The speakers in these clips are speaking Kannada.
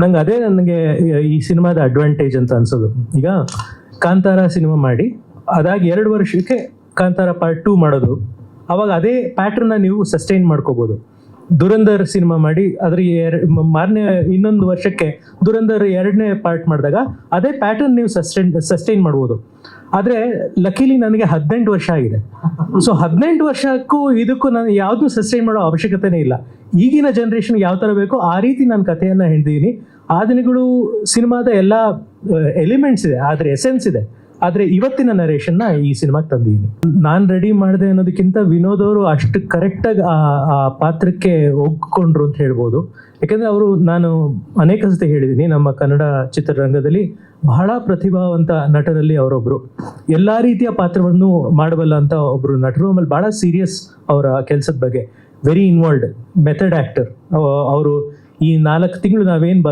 ನಂಗೆ ಅದೇ ನನಗೆ ಈ ಸಿನಿಮಾದ ಅಡ್ವಾಂಟೇಜ್ ಅಂತ ಅನ್ಸೋದು. ಈಗ ಕಾಂತಾರ ಸಿನಿಮಾ ಮಾಡಿ ಅದಾಗಿ 2 ವರ್ಷಕ್ಕೆ ಕಾಂತಾರ ಪಾರ್ಟ್ 2 ಮಾಡೋದು, ಅವಾಗ ಅದೇ ಪ್ಯಾಟ್ರನ್ನ ನೀವು ಸಸ್ಟೈನ್ ಮಾಡ್ಕೋಬೋದು. ದುರಂಧರ್ ಸಿನಿಮಾ ಮಾಡಿ ಅದ್ರ ಮಾರನೇ ಇನ್ನೊಂದು ವರ್ಷಕ್ಕೆ ದುರಂಧರ್ 2ನೇ ಪಾರ್ಟ್ ಮಾಡಿದಾಗ ಅದೇ ಪ್ಯಾಟರ್ನ್ ನೀವು ಸಸ್ಟೈನ್ ಮಾಡ್ಬೋದು. ಆದರೆ ಲಕಿಲಿ ನನಗೆ 18 ವರ್ಷ ಆಗಿದೆ. ಸೊ 18 ವರ್ಷಕ್ಕೂ ಇದಕ್ಕೂ ನಾನು ಯಾವ್ದು ಸಸ್ಟೈನ್ ಮಾಡೋ ಅವಶ್ಯಕತೆನೇ ಇಲ್ಲ. ಈಗಿನ ಜನ್ರೇಷನ್ಗೆ ಯಾವ ಥರ ಬೇಕೋ ಆ ರೀತಿ ನಾನು ಕಥೆಯನ್ನು ಹೇಳ್ತಿದ್ದೀನಿ. ಆ ದಿನಗಳು ಸಿನಿಮಾದ ಎಲ್ಲ ಎಲಿಮೆಂಟ್ಸ್ ಇದೆ, ಆದರೆ ಎಸೆನ್ಸ್ ಇದೆ. ಆದರೆ ಇವತ್ತಿನ ನರೇಷನ್ನ ಈ ಸಿನಿಮಾಗೆ ತಂದಿದ್ದೀನಿ. ನಾನು ರೆಡಿ ಮಾಡಿದೆ ಅನ್ನೋದಕ್ಕಿಂತ ವಿನೋದ್ ಅವರು ಅಷ್ಟು ಕರೆಕ್ಟಾಗಿ ಆ ಪಾತ್ರಕ್ಕೆ ಒಗ್ಕೊಂಡ್ರು ಅಂತ ಹೇಳ್ಬೋದು. ಯಾಕಂದರೆ ಅವರು, ನಾನು ಅನೇಕ ಸತಿ ಹೇಳಿದ್ದೀನಿ, ನಮ್ಮ ಕನ್ನಡ ಚಿತ್ರರಂಗದಲ್ಲಿ ಬಹಳ ಪ್ರತಿಭಾವಂತ ನಟರಲ್ಲಿ ಅವರೊಬ್ಬರು. ಎಲ್ಲ ರೀತಿಯ ಪಾತ್ರವನ್ನು ಮಾಡಬಲ್ಲ ಅಂತ ಒಬ್ಬರು ನಟರು. ಆಮೇಲೆ ಭಾಳ ಸೀರಿಯಸ್ ಅವರ ಕೆಲಸದ ಬಗ್ಗೆ, ವೆರಿ ಇನ್ವಾಲ್ವ್ಡ್, ಮೆಥಡ್ ಆ್ಯಕ್ಟರ್. ಅವರು ಈ 4 ತಿಂಗಳು ನಾವೇನು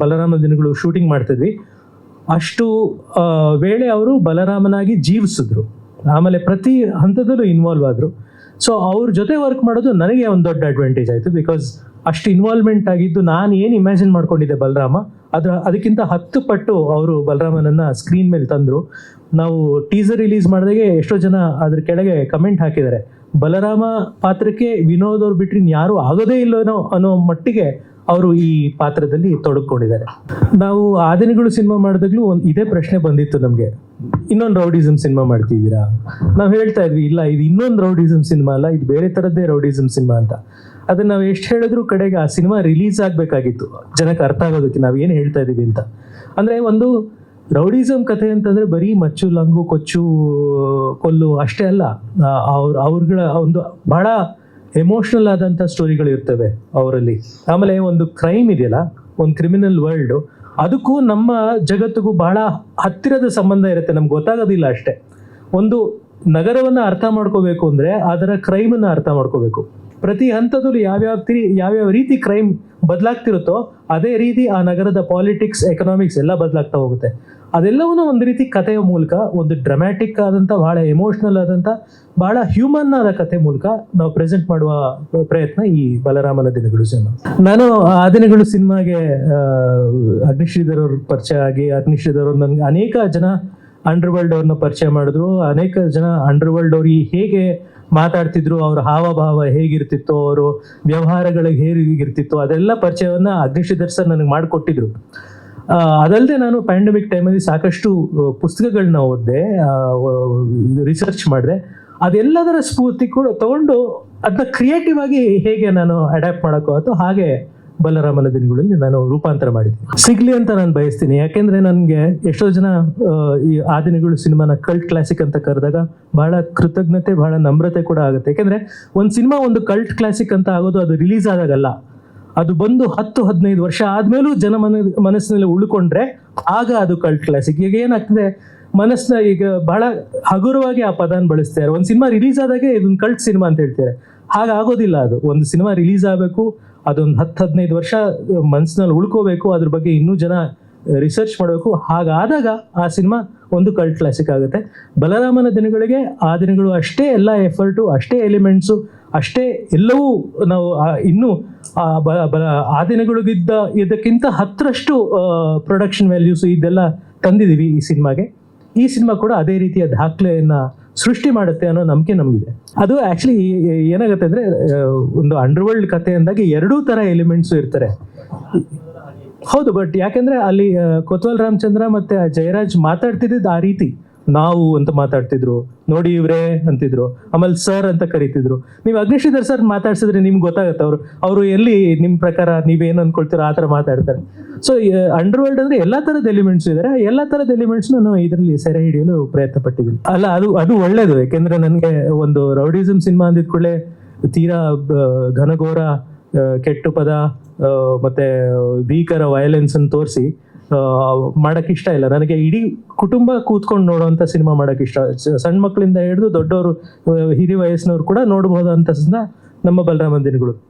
ಬಲರಾಮ ದಿನಗಳು ಶೂಟಿಂಗ್ ಮಾಡ್ತಿದ್ವಿ, ಅಷ್ಟು ವೇಳೆ ಅವರು ಬಲರಾಮನಾಗಿ ಜೀವಿಸಿದ್ರು. ಆಮೇಲೆ ಪ್ರತಿ ಹಂತದಲ್ಲೂ ಇನ್ವಾಲ್ವ್ ಆದರು. ಸೊ ಅವ್ರ ಜೊತೆ ವರ್ಕ್ ಮಾಡೋದು ನನಗೆ ಒಂದು ದೊಡ್ಡ ಅಡ್ವಾಂಟೇಜ್ ಆಯಿತು. ಬಿಕಾಸ್ ಅಷ್ಟು ಇನ್ವಾಲ್ವ್ಮೆಂಟ್ ಆಗಿದ್ದು, ನಾನು ಏನು ಇಮ್ಯಾಜಿನ್ ಮಾಡ್ಕೊಂಡಿದ್ದೆ ಬಲರಾಮ, ಅದಕ್ಕಿಂತ 10 ಪಟ್ಟು ಅವರು ಬಲರಾಮನನ್ನು ಸ್ಕ್ರೀನ್ ಮೇಲೆ ತಂದರು. ನಾವು ಟೀಸರ್ ರಿಲೀಸ್ ಮಾಡಿದಾಗೆ ಎಷ್ಟೋ ಜನ ಅದ್ರ ಕೆಳಗೆ ಕಮೆಂಟ್ ಹಾಕಿದ್ದಾರೆ, ಬಲರಾಮ ಪಾತ್ರಕ್ಕೆ ವಿನೋದ್ ಅವ್ರು ಬಿಟ್ಟರೆ ಯಾರೂ ಆಗೋದೇ ಇಲ್ಲೋ ಅನ್ನೋ ಮಟ್ಟಿಗೆ ಅವರು ಈ ಪಾತ್ರದಲ್ಲಿ ತೊಡಗಿಕೊಂಡಿದ್ದಾರೆ. ನಾವು ಆ ದಿನಗಳು ಸಿನಿಮಾ ಮಾಡಿದಾಗಲೂ ಇದೇ ಪ್ರಶ್ನೆ ಬಂದಿತ್ತು ನಮಗೆ, ಇನ್ನೊಂದು ರೌಡಿಸಮ್ ಸಿನಿಮಾ ಮಾಡ್ತಿದ್ದೀರಾ? ನಾವು ಹೇಳ್ತಾ ಇದ್ವಿ, ಇಲ್ಲ ಇದು ಇನ್ನೊಂದು ರೌಡಿಸಮ್ ಸಿನಿಮಾ ಅಲ್ಲ, ಇದು ಬೇರೆ ಥರದ್ದೇ ರೌಡಿಸಮ್ ಸಿನಿಮಾ ಅಂತ. ಅದನ್ನು ನಾವು ಎಷ್ಟು ಹೇಳಿದ್ರು ಕಡೆಗೆ ಆ ಸಿನಿಮಾ ರಿಲೀಸ್ ಆಗಬೇಕಾಗಿತ್ತು, ಜನಕ್ಕೆ ಅರ್ಥ ಆಗೋದಕ್ಕೆ ನಾವು ಏನು ಹೇಳ್ತಾ ಇದ್ದೀವಿ ಅಂತ. ಅಂದರೆ ಒಂದು ರೌಡಿಸಮ್ ಕಥೆ ಅಂತಂದರೆ ಬರೀ ಮಚ್ಚು ಲಂಗು ಕೊಚ್ಚು ಕೊಲ್ಲು ಅಷ್ಟೇ ಅಲ್ಲ, ಅವ್ರಗಳ ಒಂದು ಬಹಳ ಎಮೋಷ್ನಲ್ ಆದಂಥ ಸ್ಟೋರಿಗಳು ಇರ್ತವೆ ಅವರಲ್ಲಿ. ಆಮೇಲೆ ಒಂದು ಕ್ರೈಮ್ ಇದೆಯಲ್ಲ, ಒಂದು ಕ್ರಿಮಿನಲ್ ವರ್ಲ್ಡು, ಅದಕ್ಕೂ ನಮ್ಮ ಜಗತ್ತಿಗೂ ಬಹಳ ಹತ್ತಿರದ ಸಂಬಂಧ ಇರುತ್ತೆ. ನಮ್ಗೆ ಗೊತ್ತಾಗೋದಿಲ್ಲ ಅಷ್ಟೇ. ಒಂದು ನಗರವನ್ನು ಅರ್ಥ ಮಾಡ್ಕೋಬೇಕು ಅಂದರೆ ಅದರ ಕ್ರೈಮನ್ನು ಅರ್ಥ ಮಾಡ್ಕೋಬೇಕು. ಪ್ರತಿ ಹಂತದಲ್ಲೂ ಯಾವ್ಯಾವ ರೀತಿ ಕ್ರೈಮ್ ಬದಲಾಗ್ತಿರುತ್ತೋ ಅದೇ ರೀತಿ ಆ ನಗರದ ಪಾಲಿಟಿಕ್ಸ್, ಎಕನಾಮಿಕ್ಸ್ ಎಲ್ಲ ಬದಲಾಗ್ತಾ ಹೋಗುತ್ತೆ. ಅದೆಲ್ಲವೂ ಒಂದು ರೀತಿ ಕಥೆಯ ಮೂಲಕ, ಒಂದು ಡ್ರಾಮ್ಯಾಟಿಕ್ ಆದಂಥ, ಬಹಳ ಎಮೋಷ್ನಲ್ ಆದಂಥ, ಬಹಳ ಹ್ಯೂಮನ್ ಆದ ಕಥೆ ಮೂಲಕ ನಾವು ಪ್ರೆಸೆಂಟ್ ಮಾಡುವ ಪ್ರಯತ್ನ ಈ ಬಲರಾಮನ ದಿನಗಳು ಸಿನಿಮಾ. ನಾನು ಆ ದಿನಗಳು ಸಿನಿಮಾಗೆ ಅಗ್ನಿಶ್ರೀಧರ್ ಅವ್ರ ಪರಿಚಯ ಆಗಿ, ಅಗ್ನಿಶ್ರೀಧರ್ ಅವ್ರು ನನಗೆ ಅನೇಕ ಜನ ಅಂಡರ್ವರ್ಲ್ಡ್ ಅವ್ರನ್ನ ಪರಿಚಯ ಮಾಡಿದ್ರು. ಅನೇಕ ಜನ ಅಂಡರ್ವರ್ಲ್ಡ್ ಅವ್ರು ಹೇಗೆ ಮಾತಾಡ್ತಿದ್ರು, ಅವ್ರ ಹಾವಭಾವ ಹೇಗಿರ್ತಿತ್ತು, ಅವರು ವ್ಯವಹಾರಗಳಿಗೆ ಹೇಗಿರ್ತಿತ್ತು, ಅದೆಲ್ಲ ಪರಿಚಯವನ್ನು ಅಗ್ನಿಶ್ರೀಧರ್ ಸರ್ ನನಗೆ ಮಾಡಿಕೊಟ್ಟಿದ್ರು. ಅದಲ್ಲದೆ ನಾನು ಪ್ಯಾಂಡಮಿಕ್ ಟೈಮಲ್ಲಿ ಸಾಕಷ್ಟು ಪುಸ್ತಕಗಳನ್ನ ಓದಿದೆ, ರಿಸರ್ಚ್ ಮಾಡಿದೆ. ಅದೆಲ್ಲದರ ಸ್ಫೂರ್ತಿ ಕೂಡ ತಗೊಂಡು ಅದನ್ನ ಕ್ರಿಯೇಟಿವ್ ಆಗಿ ಹೇಗೆ ನಾನು ಅಡ್ಯಾಪ್ಟ್ ಮಾಡೋಕ್ಕಾಗುತ್ತೋ ಹಾಗೆ ಬಲರಾಮನ ದಿನಗಳಲ್ಲಿ ನಾನು ರೂಪಾಂತರ ಮಾಡಿದ್ದೀನಿ. ಸಿಗ್ಲಿ ಅಂತ ನಾನು ಬಯಸ್ತೀನಿ. ಯಾಕೆಂದರೆ ನನಗೆ ಎಷ್ಟೋ ಜನ ಈ ಆ ದಿನಗಳು ಸಿನಿಮಾನ ಕಲ್ಟ್ ಕ್ಲಾಸಿಕ್ ಅಂತ ಕರೆದಾಗ ಬಹಳ ಕೃತಜ್ಞತೆ, ಬಹಳ ನಮ್ರತೆ ಕೂಡ ಆಗುತ್ತೆ. ಯಾಕೆಂದರೆ ಒಂದು ಸಿನಿಮಾ ಒಂದು ಕಲ್ಟ್ ಕ್ಲಾಸಿಕ್ ಅಂತ ಆಗೋದು ಅದು ರಿಲೀಸ್ ಆದಾಗಲ್ಲ, ಅದು ಬಂದು 10-15 ವರ್ಷ ಆದ್ಮೇಲೂ ಜನ ಮನಸ್ಸಿನಲ್ಲಿ ಉಳ್ಕೊಂಡ್ರೆ ಆಗ ಅದು ಕಲ್ಟ್ ಕ್ಲಾಸಿಕ್. ಈಗ ಏನಾಗ್ತದೆ, ಮನಸ್ಸನ್ನ ಈಗ ಬಹಳ ಹಗುರವಾಗಿ ಆ ಪದನ ಬಳಸ್ತಾರೆ. ಒಂದು ಸಿನಿಮಾ ರಿಲೀಸ್ ಆದಾಗೆ ಇದೊಂದು ಕಲ್ಟ್ ಸಿನಿಮಾ ಅಂತ ಹೇಳ್ತಾರೆ. ಹಾಗಾಗೋದಿಲ್ಲ. ಅದು ಒಂದು ಸಿನಿಮಾ ರಿಲೀಸ್ ಆಗಬೇಕು, ಅದೊಂದು 10-15 ವರ್ಷ ಮನಸ್ಸಿನಲ್ಲಿ ಉಳ್ಕೋಬೇಕು, ಅದ್ರ ಬಗ್ಗೆ ಇನ್ನೂ ಜನ ರಿಸರ್ಚ್ ಮಾಡಬೇಕು. ಹಾಗಾದಾಗ ಆ ಸಿನಿಮಾ ಒಂದು ಕಲ್ಟ್ ಕ್ಲಾಸಿಕ್ ಆಗುತ್ತೆ. ಬಲರಾಮನ ದಿನಗಳಿಗೆ ಆ ದಿನಗಳು ಅಷ್ಟೇ ಎಲ್ಲ ಎಫರ್ಟು, ಅಷ್ಟೇ ಎಲಿಮೆಂಟ್ಸು, ಅಷ್ಟೇ ಎಲ್ಲವೂ ನಾವು ಇನ್ನೂ ಆ ದಿನಗಳಿಗಿದ್ದ ಇದಕ್ಕಿಂತ 10ರಷ್ಟು ಪ್ರೊಡಕ್ಷನ್ ವ್ಯಾಲ್ಯೂಸು ಇದೆಲ್ಲ ತಂದಿದ್ದೀವಿ ಈ ಸಿನಿಮಾಗೆ. ಈ ಸಿನಿಮಾ ಕೂಡ ಅದೇ ರೀತಿಯ ದಾಖಲೆಯನ್ನು ಸೃಷ್ಟಿ ಮಾಡುತ್ತೆ ಅನ್ನೋ ನಂಬಿಕೆ ನಮಗಿದೆ. ಅದು ಆ್ಯಕ್ಚುಲಿ ಏನಾಗುತ್ತೆ ಅಂದರೆ, ಒಂದು ಅಂಡರ್ವರ್ಲ್ಡ್ ಕಥೆ ಅಂದಾಗ 2 ಥರ ಎಲಿಮೆಂಟ್ಸು ಇರ್ತಾರೆ. ಹೌದು, ಬಟ್ ಯಾಕೆಂದರೆ ಅಲ್ಲಿ ಕೊತ್ವಾಲ್ ರಾಮಚಂದ್ರ ಮತ್ತು ಜಯರಾಜ್ ಮಾತಾಡ್ತಿದ್ದು ಆ ರೀತಿ, ನಾವು ಅಂತ ಮಾತಾಡ್ತಿದ್ರು, ನೋಡಿ ಇವ್ರೇ ಅಂತಿದ್ರು, ಆಮೇಲೆ ಸರ್ ಅಂತ ಕರೀತಿದ್ರು. ನೀವು ಅಗ್ನಿಶ್ರೀಧರ್ ಸರ್ ಮಾತಾಡ್ಸಿದ್ರೆ ನಿಮ್ಗೆ ಗೊತ್ತಾಗುತ್ತೆ ಅವರು ಎಲ್ಲಿ ನಿಮ್ಮ ಪ್ರಕಾರ ನೀವೇನು ಅಂದ್ಕೊಳ್ತೀರೋ ಆ ಥರ ಮಾತಾಡ್ತಾರೆ. ಸೊ ಅಂಡರ್ವರ್ಲ್ಡ್ ಅಂದರೆ ಎಲ್ಲ ಥರದ ಎಲಿಮೆಂಟ್ಸ್ ಇದ್ದಾರೆ. ಎಲ್ಲ ಥರದ ಎಲಿಮೆಂಟ್ಸ್ನ ನಾವು ಇದರಲ್ಲಿ ಸೆರೆ ಹಿಡಿಯಲು ಪ್ರಯತ್ನ ಪಟ್ಟಿದ್ದೀನಿ. ಅಲ್ಲ, ಅದು ಒಳ್ಳೇದು. ಯಾಕೆಂದರೆ ನನಗೆ ಒಂದು ರೌಡಿಸಮ್ ಸಿನಿಮಾ ಅಂದಿದ ಕೂಡಲೇ ತೀರಾ ಘನಘೋರ ಕೆಟ್ಟ ಪದ ಮತ್ತು ಭೀಕರ ವಯಲೆನ್ಸನ್ನು ತೋರಿಸಿ ಮಾಡೋಕ್ಕೆ ಇಷ್ಟ ಇಲ್ಲ. ನನಗೆ ಇಡೀ ಕುಟುಂಬ ಕೂತ್ಕೊಂಡು ನೋಡೋವಂಥ ಸಿನಿಮಾ ಮಾಡೋಕ್ಕೆ ಇಷ್ಟ. ಸಣ್ಣ ಮಕ್ಕಳಿಂದ ಹಿಡಿದು ದೊಡ್ಡವರು, ಹಿರಿಯ ವಯಸ್ಸಿನವ್ರು ಕೂಡ ನೋಡ್ಬೋದು ಅಂತ ನಮ್ಮ ಬಲರಾಮನ ದಿನಗಳು.